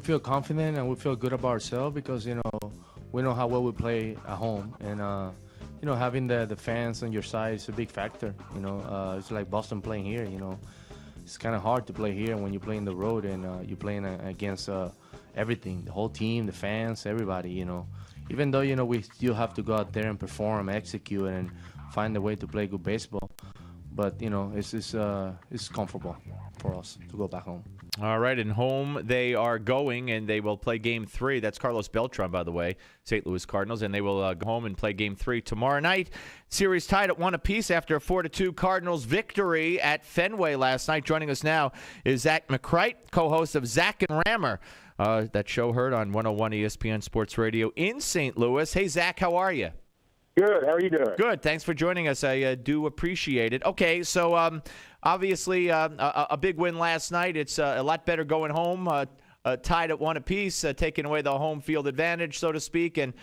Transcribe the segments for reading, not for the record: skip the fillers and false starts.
feel confident and we feel good about ourselves because, we know how well we play at home. And, having the fans on your side is a big factor. It's like Boston playing here, It's kind of hard to play here when you play in the road and you're playing against everything, the whole team, the fans, everybody, Even though, we still have to go out there and perform, execute, and find a way to play good baseball. But, it's comfortable for us to go back home. All right, and home they are going, and they will play Game 3. That's Carlos Beltran, by the way, St. Louis Cardinals, and they will go home and play Game 3 tomorrow night. Series tied at 1 apiece after a 4-2 Cardinals victory at Fenway last night. Joining us now is Zach McCrite, co-host of Zach and Rammer. That show heard on 101 ESPN Sports Radio in St. Louis. Hey, Zach, how are you? Good. How are you doing? Good. Thanks for joining us. I do appreciate it. Okay, so obviously a big win last night. It's a lot better going home, tied at 1 apiece, taking away the home field advantage, so to speak. And,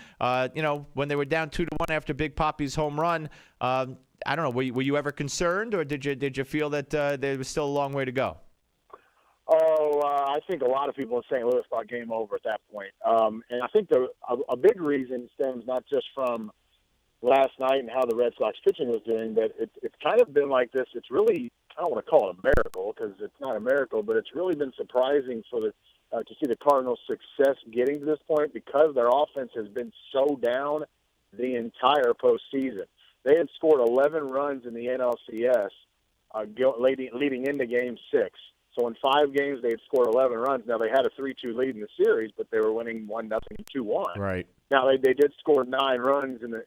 when they were down 2-1 after Big Papi's home run, I don't know, were you ever concerned, or did you feel that there was still a long way to go? I think a lot of people in St. Louis thought game over at that point. And I think a big reason stems not just from last night and how the Red Sox pitching was doing, but it's kind of been like this. It's really, I don't want to call it a miracle because it's not a miracle, but it's really been surprising to see the Cardinals' success getting to this point because their offense has been so down the entire postseason. They had scored 11 runs in the NLCS leading into Game 6. So in 5 games, they had scored 11 runs. Now, they had a 3-2 lead in the series, but they were winning 1-0 and 2-1. Right. Now, they did score 9 runs in the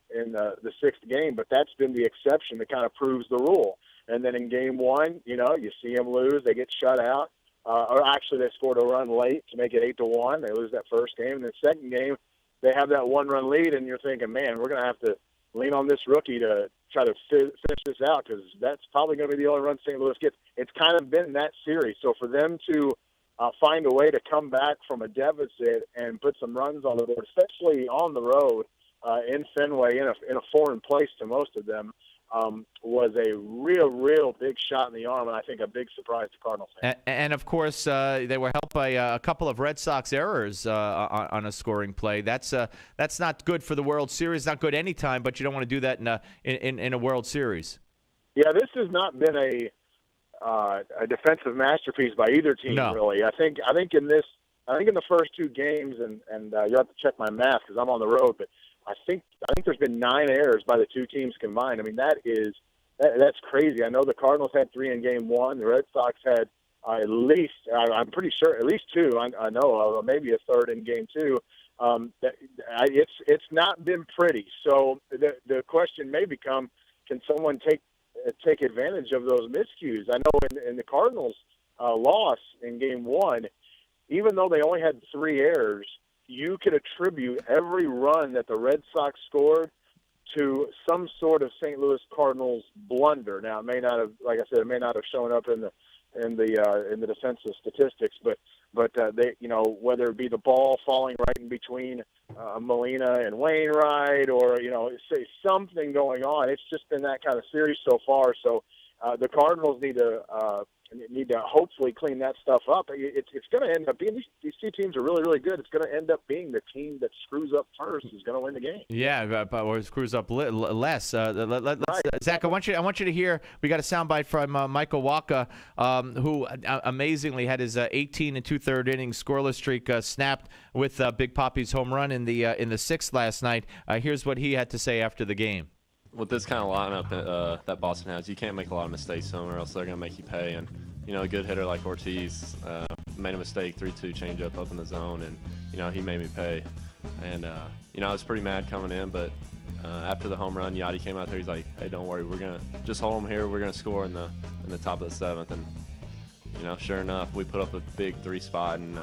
6th game, but that's been the exception that kind of proves the rule. And then in Game 1, you see them lose. They get shut out. Or actually, they scored a run late to make it 8-1. They lose that first game. And the second game, they have that 1-run lead, and you're thinking, man, we're going to have to lean on this rookie to try to finish this out because that's probably going to be the only run St. Louis gets. It's kind of been that series. So for them to find a way to come back from a deficit and put some runs on the board, especially on the road in Fenway, in a foreign place to most of them, was a real big shot in the arm, and I think a big surprise to Cardinals fans. And of course, they were helped by a couple of Red Sox errors on a scoring play. That's not good for the World Series. Not good anytime, but you don't want to do that in a World Series. Yeah, this has not been a defensive masterpiece by either team, no. Really. I think in the first 2 games, and you have to check my math because I'm on the road, but I think there's been 9 errors by the 2 teams combined. I mean, that's crazy. I know the Cardinals had 3 in Game 1. The Red Sox had at least, I'm pretty sure, at least 2. I know maybe a third in Game 2. It's not been pretty. So the question may become, can someone take advantage of those miscues? I know in the Cardinals' loss in Game 1, even though they only had 3 errors, you could attribute every run that the Red Sox scored to some sort of St. Louis Cardinals blunder. Now, it may not have, like I said, it may not have shown up in the defensive statistics, but they, whether it be the ball falling right in between Molina and Wainwright, or say something going on. It's just been that kind of series so far. So the Cardinals need to hopefully clean that stuff up. It's going to end up being these 2 teams are really good. It's going to end up being the team that screws up first is going to win the game. Yeah, or screws up less. Right. Zach, I want you to hear. We got a soundbite from Michael Wacha, who amazingly had his 18 2/3 innings scoreless streak snapped with Big Papi's home run in the 6th last night. Here's what he had to say after the game. With this kind of lineup that Boston has, you can't make a lot of mistakes on them or else they're going to make you pay. And, a good hitter like Ortiz made a mistake, 3-2 changeup up in the zone, and, he made me pay. And, I was pretty mad coming in, but after the home run, Yachty came out there. He's like, hey, don't worry. We're going to just hold them here. We're going to score in the top of the 7th. And, sure enough, we put up a big 3 spot, and,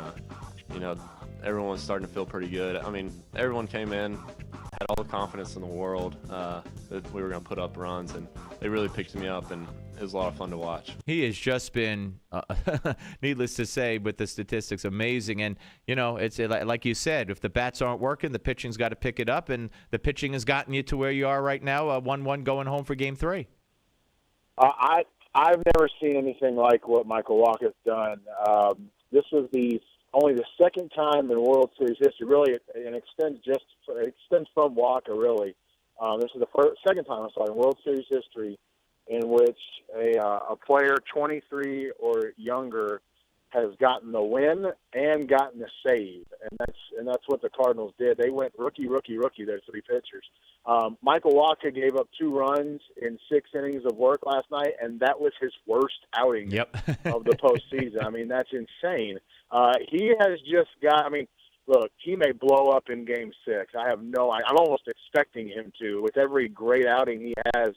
everyone was starting to feel pretty good. I mean, everyone came in, had all the confidence in the world that we were going to put up runs, and they really picked me up, and it was a lot of fun to watch. He has just been, needless to say, with the statistics, amazing. And, it's like you said, if the bats aren't working, the pitching's got to pick it up, and the pitching has gotten you to where you are right now, 1-1 going home for Game 3. I've never seen anything like what Michael Wacha's done. This was the only the second time in World Series history, really, and extends from Walker, really. This is the second time, in World Series history in which a player 23 or younger has gotten the win and gotten the save, and that's what the Cardinals did. They went rookie. There's 3 pitchers. Michael Wacha gave up 2 runs in 6 innings of work last night, and that was his worst outing of the postseason. I mean, that's insane. He has just got. I mean, look, he may blow up in Game 6. I'm almost expecting him to. With every great outing he has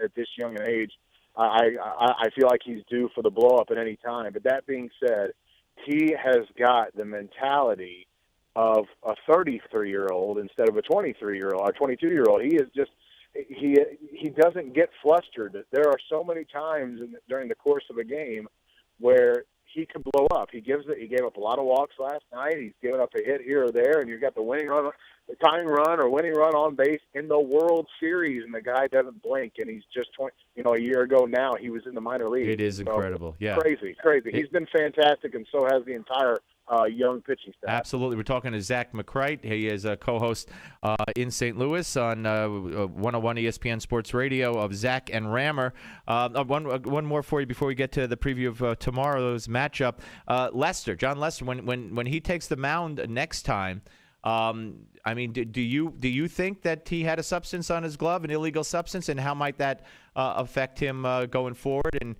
at this young an age, I feel like he's due for the blow up at any time. But that being said, he has got the mentality of a 33-year-old instead of a 23-year-old or 22-year-old. He is just he doesn't get flustered. There are so many times during the course of a game where he could blow up. He gave up a lot of walks last night. He's given up a hit here or there, and you've got the tying run or winning run on base in the World Series, and the guy doesn't blink. And he's just a year ago now he was in the minor leagues. It is incredible. Yeah, crazy. He's been fantastic, and so has the entire young pitching staff. Absolutely. We're talking to Zach McCrite. He is a co-host in St. Louis on 101 ESPN Sports Radio of Zach and Rammer. One more for you before we get to the preview of tomorrow's matchup. John Lester, when he takes the mound next time, I mean, do you think that he had a substance on his glove, an illegal substance, and how might that affect him going forward? And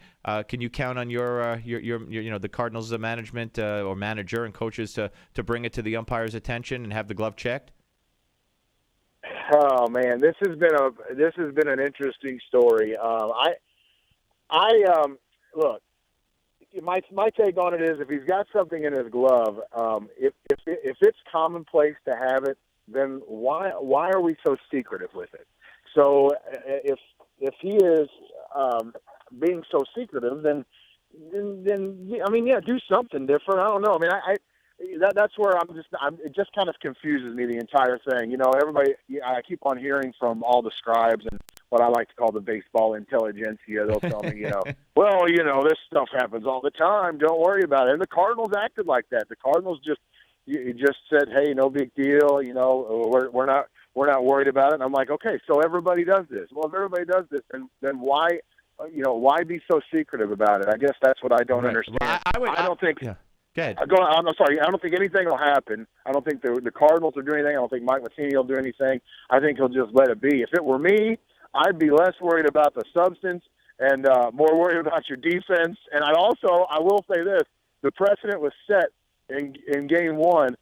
can you count on your the Cardinals' management or manager and coaches to bring it to the umpire's attention and have the glove checked? Oh man, this has been an interesting story. Look. My take on it is if he's got something in his glove, if it's commonplace to have it, then why are we so secretive with it? So if he is being so secretive, then I mean, yeah, do something different. I don't know. I mean, that's where it just kind of confuses me, the entire thing. Everybody, I keep on hearing from all the scribes and what I like to call the baseball intelligentsia. They'll tell me, well, this stuff happens all the time. Don't worry about it. And the Cardinals acted like that. The Cardinals just said, hey, no big deal. We're not worried about it. And I'm like, okay, so everybody does this. Well, if everybody does this, then why be so secretive about it? I guess that's what I don't understand. Well, I don't think. Yeah. Go ahead. I'm sorry. I don't think anything will happen. I don't think the Cardinals will do anything. I don't think Mike Matheny will do anything. I think he'll just let it be. If it were me, I'd be less worried about the substance and more worried about your defense. And I will say this: the precedent was set in Game 1.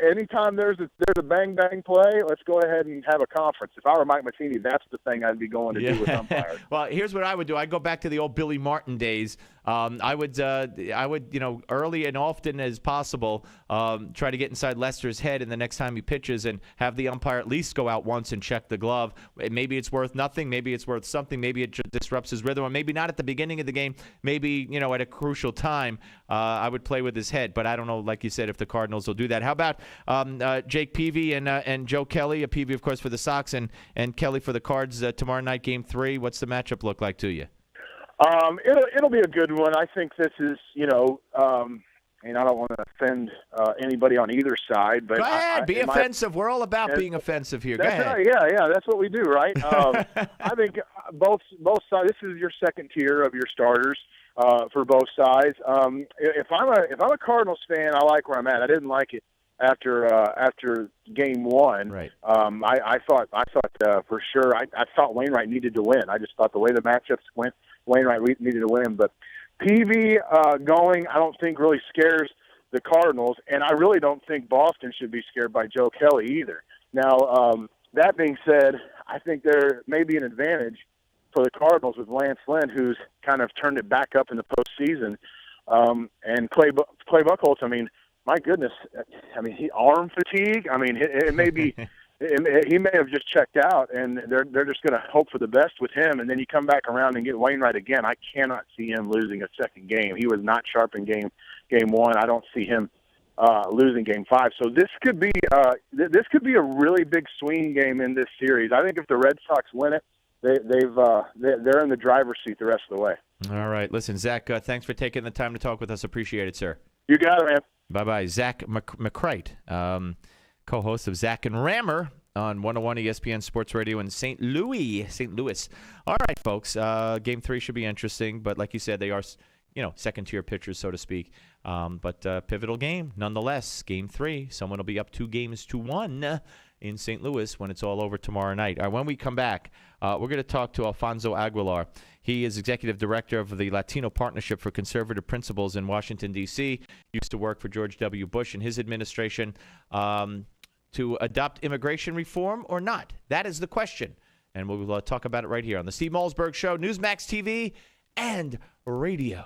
Anytime there's a bang play, let's go ahead and have a conference. If I were Mike Matheny, that's the thing I'd be going to do with umpires. Well, here's what I would do. I'd go back to the old Billy Martin days. I would, early and often as possible, try to get inside Lester's head, and the next time he pitches, and have the umpire at least go out once and check the glove. Maybe it's worth nothing. Maybe it's worth something. Maybe it disrupts his rhythm, or maybe not at the beginning of the game. Maybe at a crucial time, I would play with his head. But I don't know, like you said, if the Cardinals will do that. How about Jake Peavy and Joe Kelly? Peavy, of course, for the Sox, and Kelly for the Cards tomorrow night, Game 3. What's the matchup look like to you? It'll be a good one. I think this is, and I don't want to offend anybody on either side, but go ahead, be offensive. We're all about being offensive here. Go ahead. Right, yeah, that's what we do, right? I think both sides. This is your second tier of your starters for both sides. If I'm a Cardinals fan, I like where I'm at. I didn't like it after Game 1. Right. I thought for sure. I thought Wainwright needed to win. I just thought the way the matchups went, Wainwright needed to win. But Peavy going, I don't think really scares the Cardinals, and I really don't think Boston should be scared by Joe Kelly either. Now, that being said, I think there may be an advantage for the Cardinals with Lance Lynn, who's kind of turned it back up in the postseason, and Clay Buchholz. I mean, my goodness, he arm fatigue. I mean, it may be. He may have just checked out, and they're just going to hope for the best with him. And then you come back around and get Wainwright again. I cannot see him losing a second game. He was not sharp in game 1. I don't see him losing Game 5. So this could be a really big swing game in this series. I think if the Red Sox win it, they're in the driver's seat the rest of the way. All right, listen, Zach, thanks for taking the time to talk with us. Appreciate it, sir. You got it, man. Bye-bye. Zach McCrite, co-host of Zach and Rammer on 101 ESPN Sports Radio in St. Louis. All right, folks. Game 3 should be interesting, but like you said, they are, second-tier pitchers, so to speak. But pivotal game, nonetheless. Game 3, someone will be up 2-1 in St. Louis when it's all over tomorrow night. All right, when we come back, we're going to talk to Alfonso Aguilar. He is executive director of the Latino Partnership for Conservative Principles in Washington, D.C. Used to work for George W. Bush and his administration. To adopt immigration reform or not? That is the question. And we'll talk about it right here on the Steve Malzberg Show, Newsmax TV, and radio.